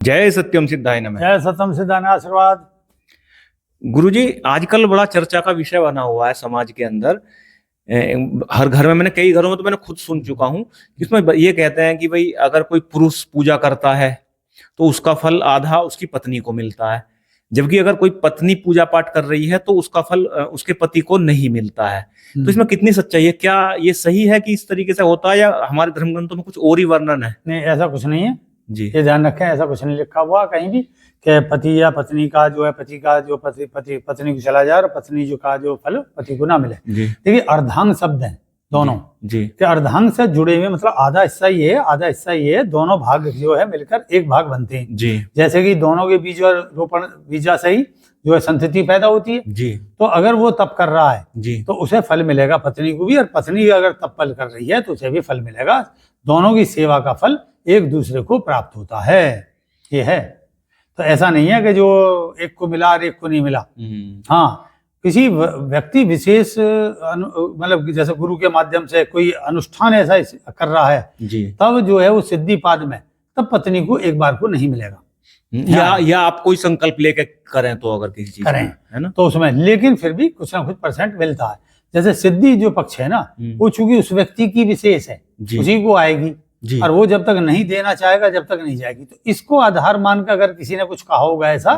जय सत्यम सिद्धाय नमः। जय सत्यम सिद्धाय आशीर्वाद। गुरुजी, आजकल बड़ा चर्चा का विषय बना हुआ है समाज के अंदर। हर घर में, मैंने कई घरों में तो मैंने खुद सुन चुका हूं, इसमें ये कहते हैं कि भाई अगर कोई पुरुष पूजा करता है तो उसका फल आधा उसकी पत्नी को मिलता है, जबकि अगर कोई पत्नी पूजा पाठ कर रही है तो उसका फल उसके पति को नहीं मिलता है। तो इसमें कितनी सच्चाई है? क्या ये सही है कि इस तरीके से होता है, या हमारे धर्म ग्रंथों में कुछ और ही वर्णन है? नहीं, ऐसा कुछ नहीं है जी। ये ध्यान रखें, ऐसा कुछ नहीं लिखा हुआ कहीं भी कि पति या पत्नी का जो है, पति का जो पति पत्नी को चला जाए और पत्नी जो का जो फल पति को ना मिले। देखिए, अर्धांग शब्द है दोनों जी। कि अर्धांग से जुड़े हुए, मतलब आधा हिस्सा ये है आधा हिस्सा ये है, दोनों भाग जो है मिलकर एक भाग बनते हैं जी। जैसे कि दोनों के बीज और रोपण बीजा से ही जो है संतति पैदा होती है जी। तो अगर वो तप कर रहा है जी तो उसे फल मिलेगा, पत्नी को भी, और पत्नी अगर तप फल कर रही है तो उसे भी फल मिलेगा। दोनों की सेवा का फल एक दूसरे को प्राप्त होता है, ये है। तो ऐसा नहीं है कि जो एक को मिला और एक को नहीं मिला। हाँ, किसी व्यक्ति विशेष मतलब जैसे गुरु के माध्यम से कोई अनुष्ठान ऐसा कर रहा है जी, तब जो है वो सिद्धि पाद में, तब पत्नी को एक बार को नहीं मिलेगा। या आप कोई संकल्प लेके करें तो, अगर किसी चीज करें है ना तो उसमें, लेकिन फिर भी कुछ ना कुछ % मिलता है। जैसे सिद्धि जो पक्ष है ना, वो चूंकि उस व्यक्ति की विशेष है, उसी को आएगी जी। और वो जब तक नहीं देना चाहेगा जब तक नहीं जाएगी। तो इसको आधार मानकर अगर किसी ने कुछ कहा होगा ऐसा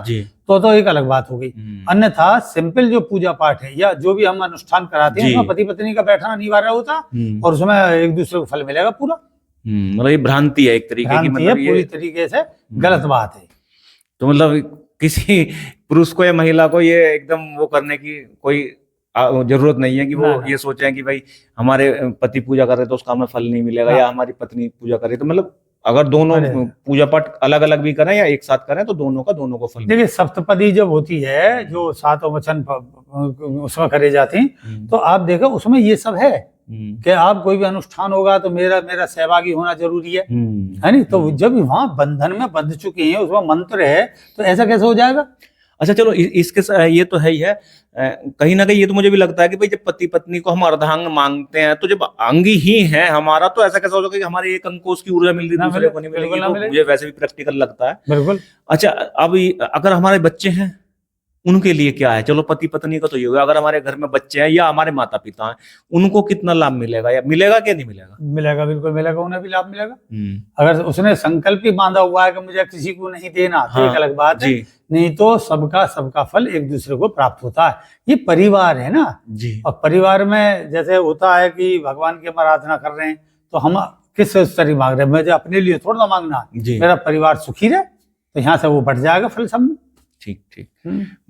तो एक अलग बात हो गई। अन्यथा सिंपल जो पूजा पाठ है या जो भी हम अनुष्ठान कराते हैं उसमें पति पत्नी का बैठना अनिवार्य होता और उसमें एक दूसरे को फल मिलेगा पूरा। मतलब ये भ्रांति है एक तरीके की, मतलब ये पूरी तरीके से गलत बात है। तो मतलब किसी पुरुष को या महिला को ये एकदम वो करने की कोई जरूरत नहीं है कि वो ये सोचें कि भाई हमारे पति पूजा कर रहे तो उसका हमें फल नहीं मिलेगा, या हमारी पत्नी पूजा कर रही तो, मतलब अगर दोनों पूजा पाठ अलग अलग भी करें या एक साथ करें तो दोनों को फल। देखिए, सप्तपदी जब होती है जो 7 वचन उसमें करे जाते हैं तो आप देखो उसमें ये सब है कि आप कोई भी अनुष्ठान होगा तो मेरा सहभागी होना जरूरी है नहीं? तो जब वहां बंधन में बंध चुके हैं, उसमें मंत्र है, तो ऐसा कैसे हो जाएगा? अच्छा चलो, इसके ये तो है ही है। कहीं ना कहीं ये तो मुझे भी लगता है कि भाई जब पति पत्नी को हम अर्धांग मांगते हैं तो जब अंग ही है हमारा, तो ऐसा कैसा हो जाएगा कि हमारे एक अंग को उसकी ऊर्जा मिल रही है दूसरे को नहीं मिलेगी? तो मुझे वैसे भी प्रैक्टिकल लगता है। बिल्कुल। अच्छा, अब अगर हमारे बच्चे हैं उनके लिए क्या है? चलो पति पत्नी का तो ये होगा, अगर हमारे घर में बच्चे हैं या हमारे माता पिता हैं, उनको कितना लाभ मिलेगा, या मिलेगा क्या नहीं मिलेगा? मिलेगा, बिल्कुल मिलेगा, उन्हें भी लाभ मिलेगा। अगर उसने संकल्प ही बांधा हुआ है कि मुझे किसी को नहीं देना, तो एक अलग बात है, नहीं तो सबका फल एक दूसरे को प्राप्त होता है। ये परिवार है ना जी। और परिवार में जैसे होता है कि भगवान की हम आराधना कर रहे हैं तो हम किस तरह मांग रहे हैं? मुझे अपने लिए थोड़ा ना मांगना, मेरा परिवार सुखी रहे, तो यहाँ से वो बढ़ जाएगा फल सब में। ठीक।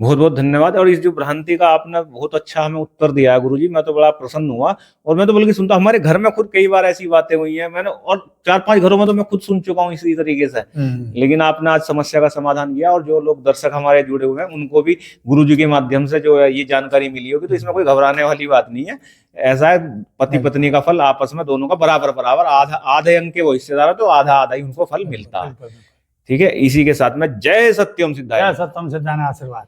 बहुत बहुत धन्यवाद। और इस जो भ्रांति का आपने बहुत अच्छा हमें उत्तर दिया है गुरुजी, मैं तो बड़ा प्रसन्न हुआ। और मैं तो बल्कि सुनता, हमारे घर में खुद कई बार ऐसी बातें हुई हैं, मैंने और 4-5 घरों में तो मैं खुद सुन चुका हूँ इसी तरीके से। लेकिन आपने आज समस्या का समाधान किया, और जो लोग दर्शक हमारे जुड़े हुए हैं उनको भी गुरुजी के माध्यम से जो है ये जानकारी मिली होगी, तो इसमें कोई घबराने वाली बात नहीं है। ऐसा है, पति पत्नी का फल आपस में दोनों का बराबर आधे अंग के वो हिस्सेदार है तो आधा ही उनको फल मिलता है। ठीक है, इसी के साथ में जय सत्यम सिद्धाय। जय सत्यम सिद्धाय आशीर्वाद।